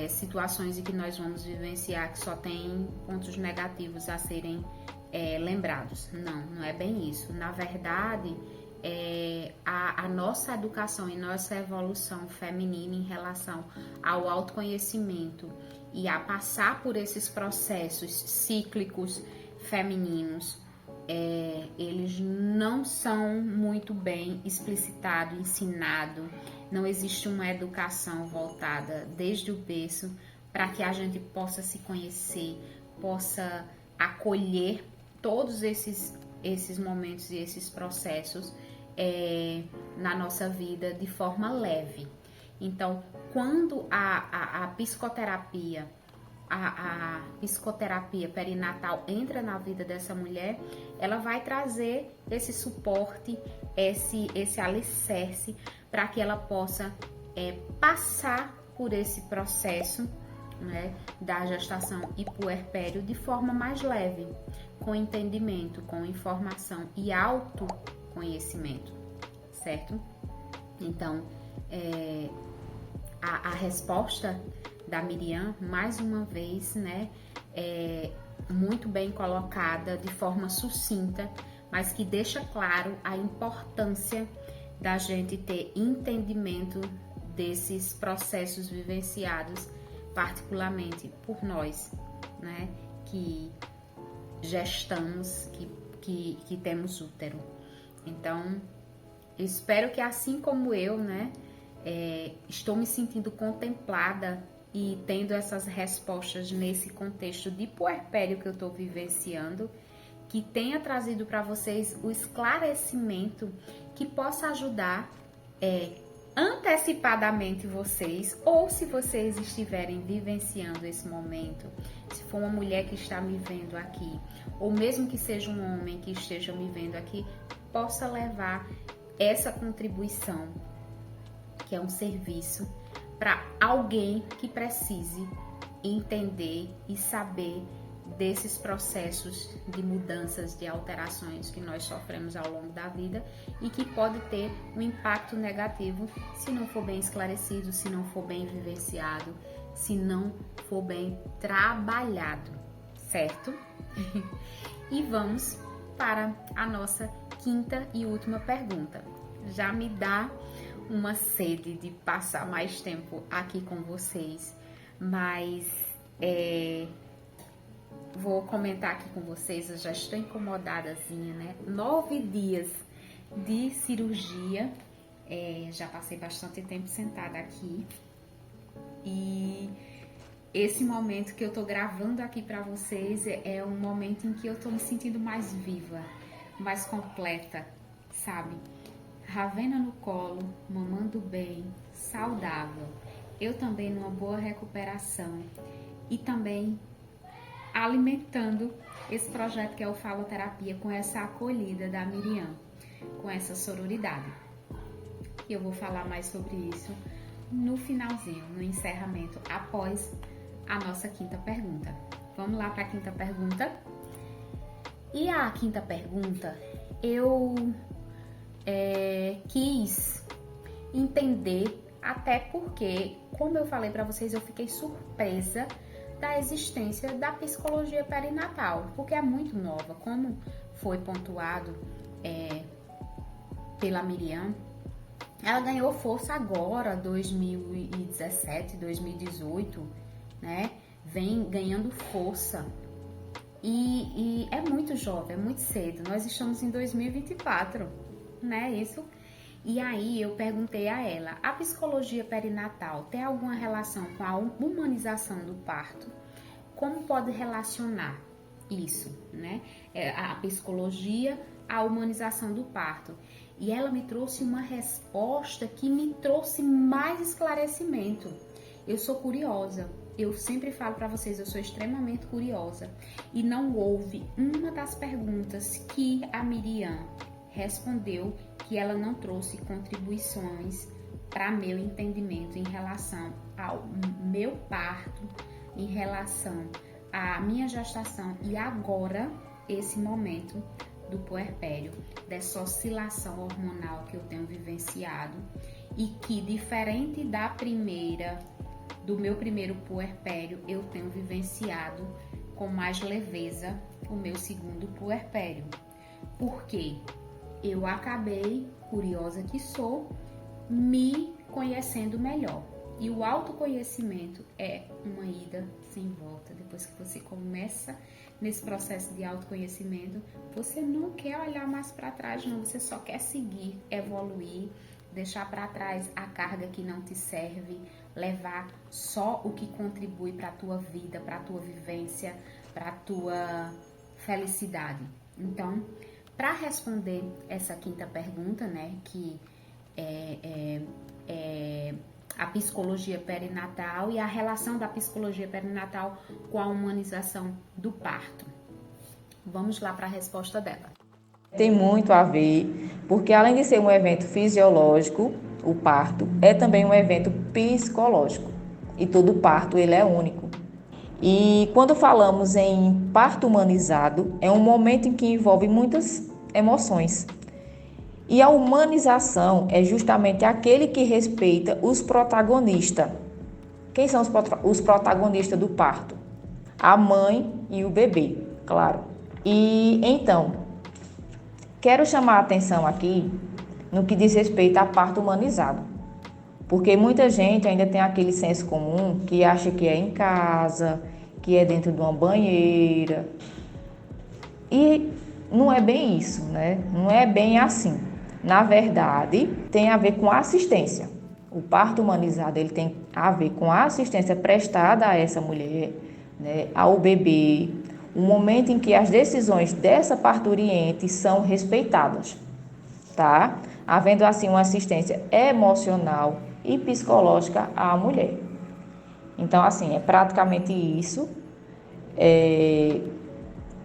situações em que nós vamos vivenciar que só tem pontos negativos a serem lembrados. Não é bem isso. Na verdade, a nossa educação e nossa evolução feminina em relação ao autoconhecimento e a passar por esses processos cíclicos femininos, eles não são muito bem explicitados, ensinados. Não existe uma educação voltada desde o berço para que a gente possa se conhecer, possa acolher todos esses momentos e esses processos na nossa vida de forma leve. Então, quando a psicoterapia, a psicoterapia perinatal entra na vida dessa mulher, ela vai trazer esse suporte, esse alicerce para que ela possa passar por esse processo né, da gestação e puerpério de forma mais leve, com entendimento, com informação e autoconhecimento, certo? Então, a resposta da Miriam, mais uma vez, né, é muito bem colocada, de forma sucinta, mas que deixa claro a importância da gente ter entendimento desses processos vivenciados, particularmente por nós, né, que gestamos, que temos útero. Então, eu espero que assim como eu, né, estou me sentindo contemplada e tendo essas respostas nesse contexto de puerpério que eu estou vivenciando, que tenha trazido para vocês o esclarecimento que possa ajudar antecipadamente vocês, ou se vocês estiverem vivenciando esse momento, se for uma mulher que está me vendo aqui, ou mesmo que seja um homem que esteja me vendo aqui, possa levar essa contribuição, que é um serviço, para alguém que precise entender e saber desses processos de mudanças, de alterações que nós sofremos ao longo da vida e que pode ter um impacto negativo se não for bem esclarecido, se não for bem vivenciado, se não for bem trabalhado, certo? E vamos para a nossa quinta e última pergunta. Já me dá uma sede de passar mais tempo aqui com vocês, mas vou comentar aqui com vocês, eu já estou incomodadazinha, né? 9 dias de cirurgia, já passei bastante tempo sentada aqui, e esse momento que eu tô gravando aqui para vocês é um momento em que eu tô me sentindo mais viva, mais completa, sabe? Ravena no colo, mamando bem, saudável. Eu também numa boa recuperação e também alimentando esse projeto que é o Faloterapia com essa acolhida da Miriam, com essa sororidade. E eu vou falar mais sobre isso no finalzinho, no encerramento, após a nossa quinta pergunta. Vamos lá para a quinta pergunta. E a quinta pergunta, eu quis entender, até porque, como eu falei para vocês, eu fiquei surpresa da existência da psicologia perinatal, porque é muito nova, como foi pontuado pela Miriam. Ela ganhou força agora, 2017, 2018, né? Vem ganhando força e é muito jovem, é muito cedo. Nós estamos em 2024, né? Isso. E aí eu perguntei a ela, a psicologia perinatal tem alguma relação com a humanização do parto? Como pode relacionar isso, né? A psicologia, a humanização do parto. E ela me trouxe uma resposta que me trouxe mais esclarecimento. Eu sou curiosa. Eu sempre falo para vocês, eu sou extremamente curiosa. E não houve uma das perguntas que a Miriam respondeu que ela não trouxe contribuições para meu entendimento em relação ao meu parto, em relação à minha gestação e agora esse momento do puerpério, dessa oscilação hormonal que eu tenho vivenciado e que, diferente do meu primeiro puerpério, eu tenho vivenciado com mais leveza o meu segundo puerpério. Porque eu acabei, curiosa que sou, me conhecendo melhor. E o autoconhecimento é uma ida sem volta. Depois que você começa nesse processo de autoconhecimento, você não quer olhar mais para trás, não. Você só quer seguir, evoluir, deixar para trás a carga que não te serve, levar só o que contribui para a tua vida, para a tua vivência, para a tua felicidade. Então, para responder essa quinta pergunta, né, que é a psicologia perinatal e a relação da psicologia perinatal com a humanização do parto. Vamos lá para a resposta dela. Tem muito a ver, porque além de ser um evento fisiológico, o parto é também um evento psicológico. E todo parto ele é único. E quando falamos em parto humanizado, é um momento em que envolve muitas emoções. E a humanização é justamente aquele que respeita os protagonistas. Quem são os protagonistas do parto? A mãe e o bebê, claro. E então, quero chamar a atenção aqui no que diz respeito a parto humanizado. Porque muita gente ainda tem aquele senso comum que acha que é em casa, que é dentro de uma banheira. E não é bem isso, né? Não é bem assim. Na verdade, tem a ver com assistência. O parto humanizado ele tem a ver com a assistência prestada a essa mulher, né, ao bebê, o momento em que as decisões dessa parturiente são respeitadas, tá? Havendo assim uma assistência emocional e psicológica à mulher. Então, assim, é praticamente isso.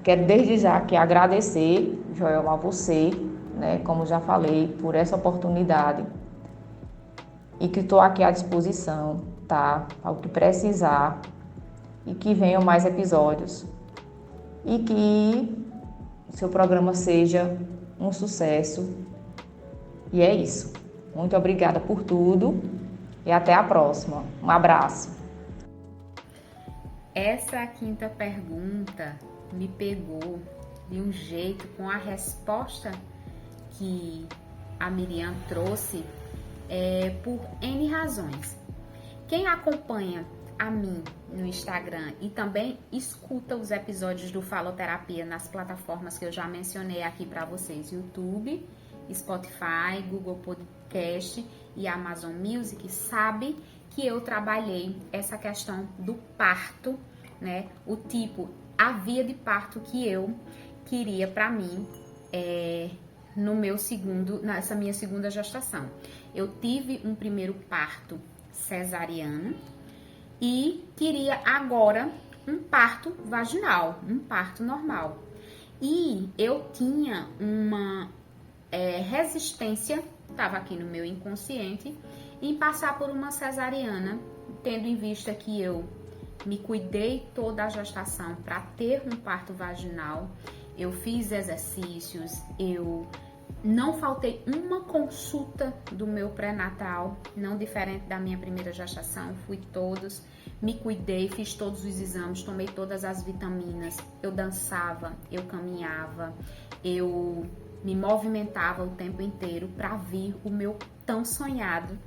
Quero desde já aqui agradecer, Joelma, a você, né, como já falei, por essa oportunidade e que estou aqui à disposição, tá? Ao que precisar e que venham mais episódios e que seu programa seja um sucesso. E é isso. Muito obrigada por tudo e até a próxima. Um abraço. Essa quinta pergunta me pegou de um jeito com a resposta que a Miriam trouxe por N razões. Quem acompanha a mim no Instagram e também escuta os episódios do Faloterapia nas plataformas que eu já mencionei aqui para vocês, YouTube, Spotify, Google Podcast e Amazon Music, sabe que eu trabalhei essa questão do parto, né? A via de parto que eu queria para mim nessa minha segunda gestação. Eu tive um primeiro parto cesariano e queria agora um parto vaginal, um parto normal. E eu tinha uma resistência, estava aqui no meu inconsciente, em passar por uma cesariana, tendo em vista que eu me cuidei toda a gestação para ter um parto vaginal, eu fiz exercícios, eu não faltei uma consulta do meu pré-natal, não diferente da minha primeira gestação, fui todos, me cuidei, fiz todos os exames, tomei todas as vitaminas, eu dançava, eu caminhava, eu me movimentava o tempo inteiro para vir o meu tão sonhado,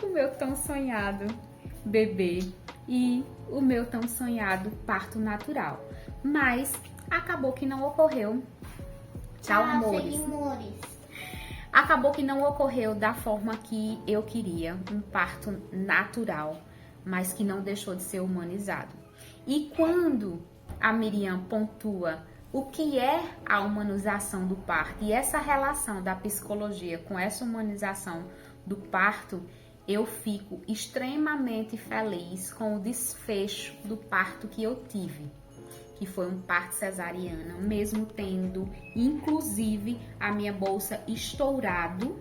o meu tão sonhado bebê e o meu tão sonhado parto natural. Mas acabou que não ocorreu. Tchau, amores. Acabou que não ocorreu da forma que eu queria, um parto natural, mas que não deixou de ser humanizado. E quando a Miriam pontua o que é a humanização do parto e essa relação da psicologia com essa humanização do parto, eu fico extremamente feliz com o desfecho do parto que eu tive, que foi um parto cesariano, mesmo tendo, inclusive, a minha bolsa estourado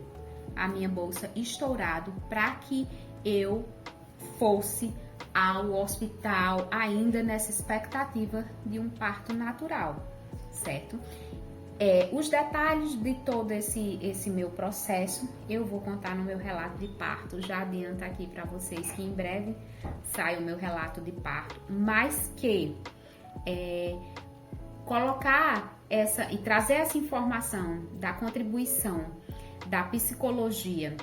para que eu fosse ao hospital ainda nessa expectativa de um parto natural, certo? Os detalhes de todo esse meu processo eu vou contar no meu relato de parto. Já adianto aqui para vocês que em breve sai o meu relato de parto, mas que colocar essa e trazer essa informação da contribuição da psicologia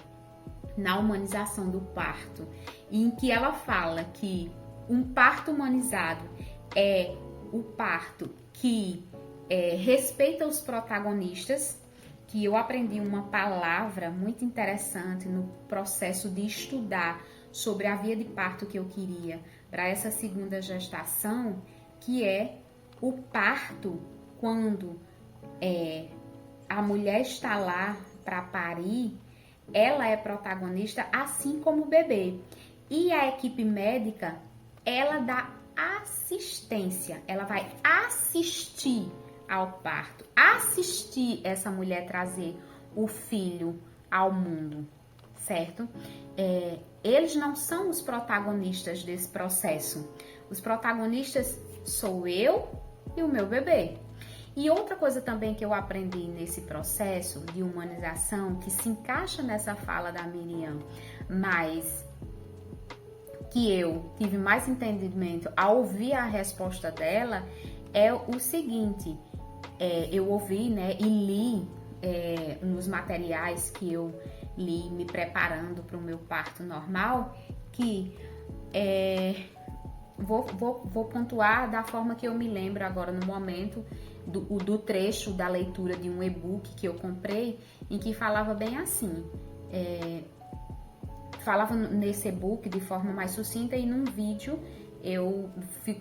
na humanização do parto, em que ela fala que um parto humanizado é o parto que respeita os protagonistas, que eu aprendi uma palavra muito interessante no processo de estudar sobre a via de parto que eu queria para essa segunda gestação, que é o parto quando a mulher está lá para parir, ela é protagonista assim como o bebê. E a equipe médica, ela dá assistência, ela vai assistir ao parto, assistir essa mulher trazer o filho ao mundo, certo? Eles não são os protagonistas desse processo. Os protagonistas sou eu e o meu bebê. E outra coisa também que eu aprendi nesse processo de humanização, que se encaixa nessa fala da Miriam, mas que eu tive mais entendimento ao ouvir a resposta dela, é o seguinte, eu ouvi, né, e li nos materiais que eu li me preparando para o meu parto normal, que vou pontuar da forma que eu me lembro agora no momento do trecho da leitura de um e-book que eu comprei, em que falava bem assim, falava nesse e-book de forma mais sucinta e num vídeo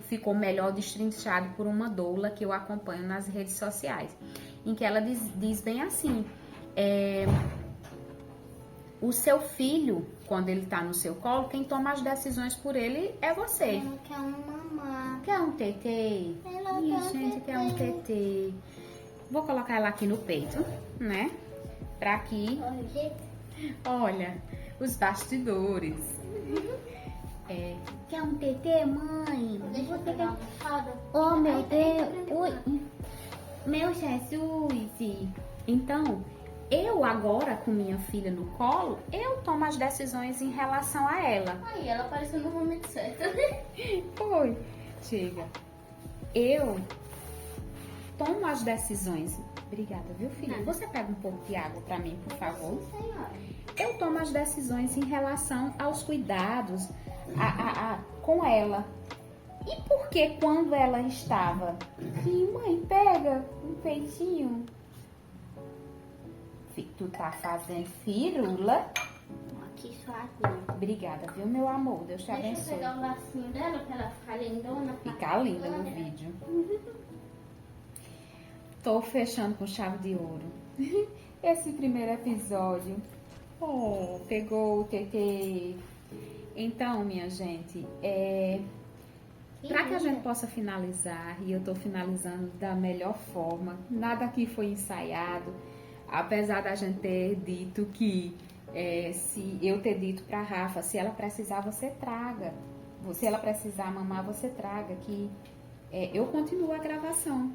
ficou melhor destrinchado por uma doula que eu acompanho nas redes sociais, em que ela diz bem assim, o seu filho, quando ele tá no seu colo, quem toma as decisões por ele é você. Ela quer uma mamá. Quer um tetê? Minha gente quer um tetê. Vou colocar ela aqui no peito, né? Pra que... Olha, os bastidores. Quer um tetê, mãe? Deixa eu pegar uma puxada. Oh, meu Deus! Ui. Meu Jesus! Então, eu agora, com minha filha no colo, eu tomo as decisões em relação a ela. Aí, ela apareceu no momento certo. Foi. Chega. Eu tomo as decisões. Obrigada, viu, filha? Você pega um pouco de água pra mim, por favor? Sim, senhora. Eu tomo as decisões em relação aos cuidados com ela. E por que quando ela estava? Sim, mãe, pega um peitinho. Tu tá fazendo firula? Aqui, suadinho. Obrigada, viu, meu amor? Deus te Deixa eu abençoe. pegar o lacinho dela pra ela ficar lindona. Ficar linda no vídeo. Tô fechando com chave de ouro. Esse primeiro episódio. Oh, pegou o TT. Então, minha gente, para que a gente possa finalizar, e eu tô finalizando da melhor forma, nada aqui foi ensaiado, apesar da gente ter dito que, se eu ter dito pra Rafa, se ela precisar, você traga. Se ela precisar mamar, você traga, que eu continuo a gravação.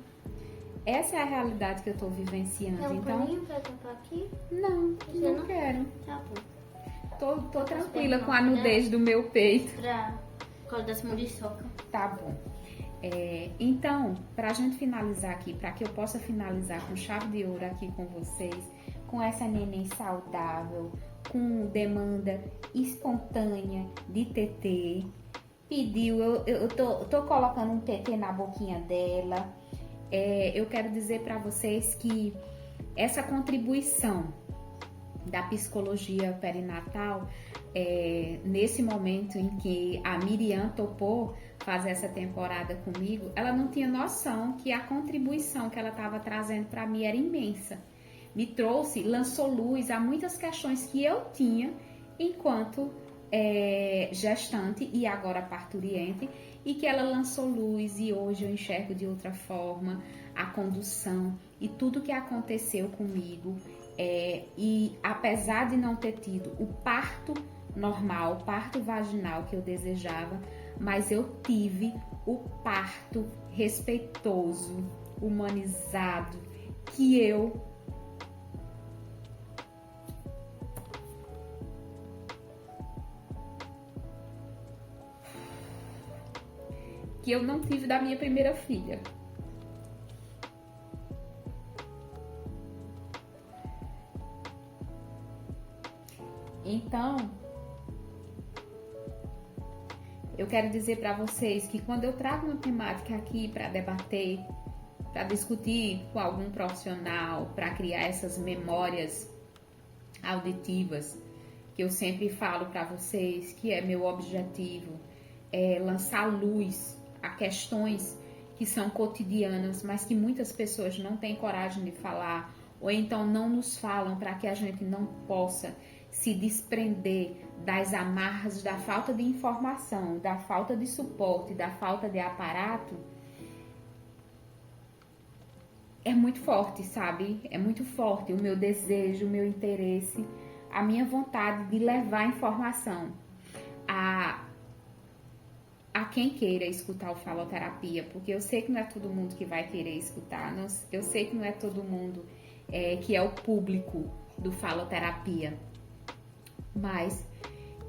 Essa é a realidade que eu tô vivenciando. Quer um então, paninho pra tampar aqui? não não? quero. Tá bom. Tô tranquila com a nudez do meu peito. Pra causa das muriçoca. Tá bom. Então, pra gente finalizar aqui, pra que eu possa finalizar com chave de ouro aqui com vocês, com essa neném saudável, com demanda espontânea de TT, pediu, eu tô colocando um TT na boquinha dela. Eu quero dizer pra vocês que essa contribuição da psicologia perinatal, nesse momento em que a Miriam topou fazer essa temporada comigo, ela não tinha noção que a contribuição que ela estava trazendo para mim era imensa. Me trouxe, lançou luz a muitas questões que eu tinha enquanto gestante e agora parturiente, e que ela lançou luz e hoje eu enxergo de outra forma a condução e tudo que aconteceu comigo. E apesar de não ter tido o parto normal, o parto vaginal que eu desejava, mas eu tive o parto respeitoso, humanizado, que eu não tive da minha primeira filha. Então, eu quero dizer para vocês que quando eu trago uma temática aqui para debater, para discutir com algum profissional, para criar essas memórias auditivas, que eu sempre falo para vocês que é meu objetivo, lançar luz a questões que são cotidianas, mas que muitas pessoas não têm coragem de falar, ou então não nos falam para que a gente não possa se desprender das amarras da falta de informação, da falta de suporte, da falta de aparato. É muito forte, sabe? É muito forte o meu desejo, o meu interesse, a minha vontade de levar informação. a quem queira escutar o Faloterapia, porque eu sei que não é todo mundo que vai querer escutar, eu sei que não é todo mundo que é o público do Faloterapia, mas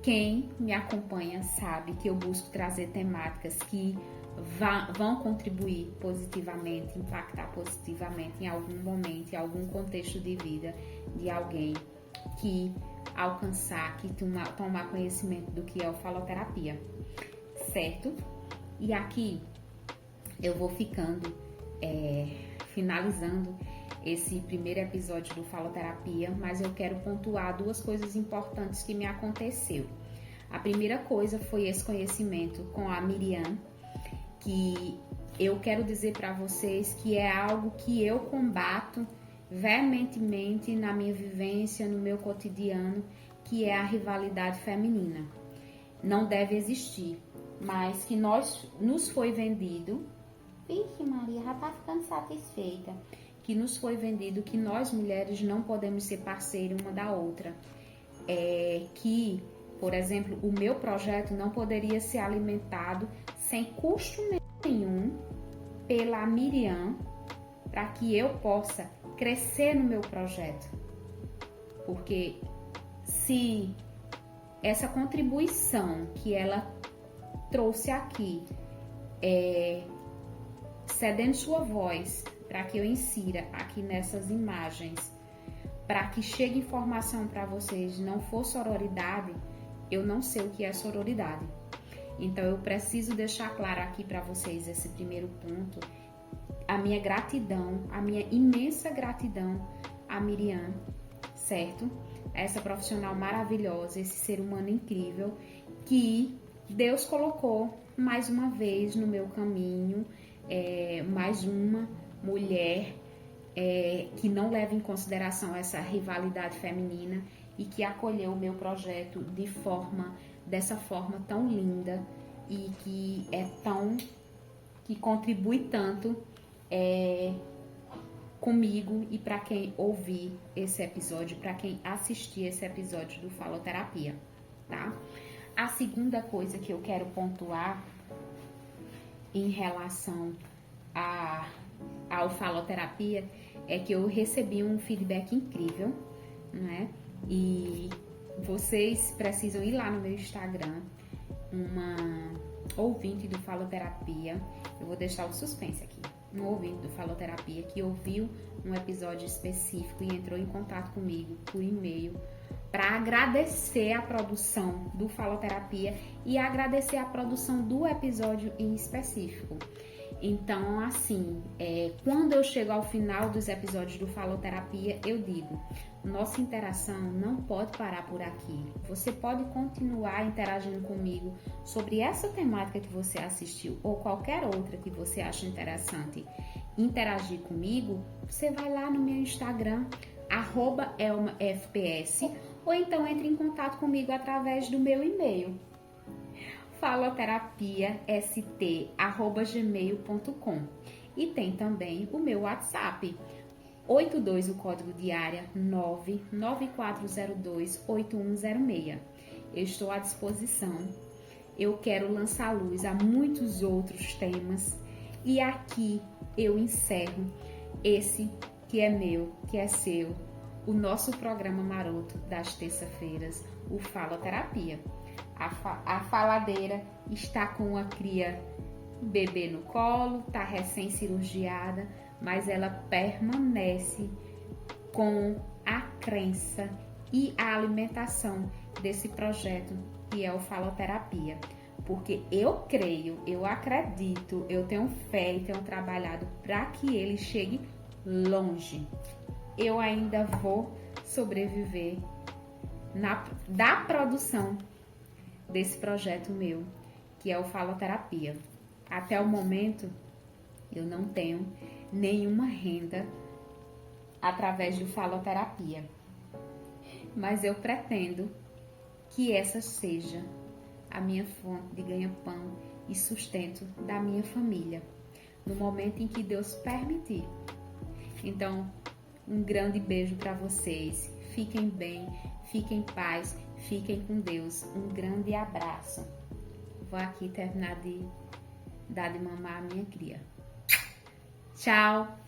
quem me acompanha sabe que eu busco trazer temáticas que vão contribuir positivamente, impactar positivamente em algum momento, em algum contexto de vida de alguém que alcançar, que tomar conhecimento do que é o Faloterapia, certo? E aqui eu vou ficando, finalizando esse primeiro episódio do Faloterapia, mas eu quero pontuar duas coisas importantes que me aconteceu. A primeira coisa foi esse conhecimento com a Miriam, que eu quero dizer para vocês que é algo que eu combato veementemente na minha vivência, no meu cotidiano, que é a rivalidade feminina. Não deve existir, mas que nos foi vendido, Vixe, Maria, já tá ficando satisfeita. que nos foi vendido que nós mulheres não podemos ser parceiras uma da outra. Que, por exemplo, o meu projeto não poderia ser alimentado sem custo nenhum pela Miriam para que eu possa crescer no meu projeto. Porque se essa contribuição que ela trouxe aqui, cedendo sua voz para que eu insira aqui nessas imagens, para que chegue informação para vocês, não for sororidade, eu não sei o que é sororidade. Então eu preciso deixar claro aqui para vocês esse primeiro ponto, a minha gratidão, a minha imensa gratidão a Miriam, certo? Essa profissional maravilhosa, esse ser humano incrível que Deus colocou mais uma vez no meu caminho, mais uma mulher que não leva em consideração essa rivalidade feminina e que acolheu o meu projeto dessa forma tão linda e que contribui tanto comigo e para quem ouvir esse episódio, para quem assistir esse episódio do Faloterapia, tá? A segunda coisa que eu quero pontuar em relação ao Faloterapia é que eu recebi um feedback incrível, né? E vocês precisam ir lá no meu Instagram, uma ouvinte do Faloterapia, eu vou deixar o suspense aqui, um ouvinte do Faloterapia que ouviu um episódio específico e entrou em contato comigo por e-mail para agradecer a produção do Faloterapia e agradecer a produção do episódio em específico. Então, assim, quando eu chego ao final dos episódios do Faloterapia, eu digo, nossa interação não pode parar por aqui. Você pode continuar interagindo comigo sobre essa temática que você assistiu ou qualquer outra que você acha interessante. Interagir comigo, você vai lá no meu Instagram, @elmafps, ou então entre em contato comigo através do meu e-mail, faloterapiast@gmail.com. E tem também o meu WhatsApp, 82 o código de área 994028106. Eu estou à disposição. Eu quero lançar luz a muitos outros temas e aqui eu encerro esse que é meu, que é seu, o nosso programa maroto das terça-feiras, o Faloterapia. A faladeira está com a cria bebê no colo, está recém-cirurgiada, mas ela permanece com a crença e a alimentação desse projeto que é o Faloterapia. Porque eu creio, eu acredito, eu tenho fé e tenho trabalhado para que ele chegue longe. Eu ainda vou sobreviver da produção desse projeto meu, que é o Faloterapia. Até o momento, eu não tenho nenhuma renda através do Faloterapia, mas eu pretendo que essa seja a minha fonte de ganha-pão e sustento da minha família, no momento em que Deus permitir. Então, um grande beijo para vocês. Fiquem bem, fiquem em paz, fiquem com Deus. Um grande abraço. vou aqui terminar de dar de mamar a minha cria. Tchau!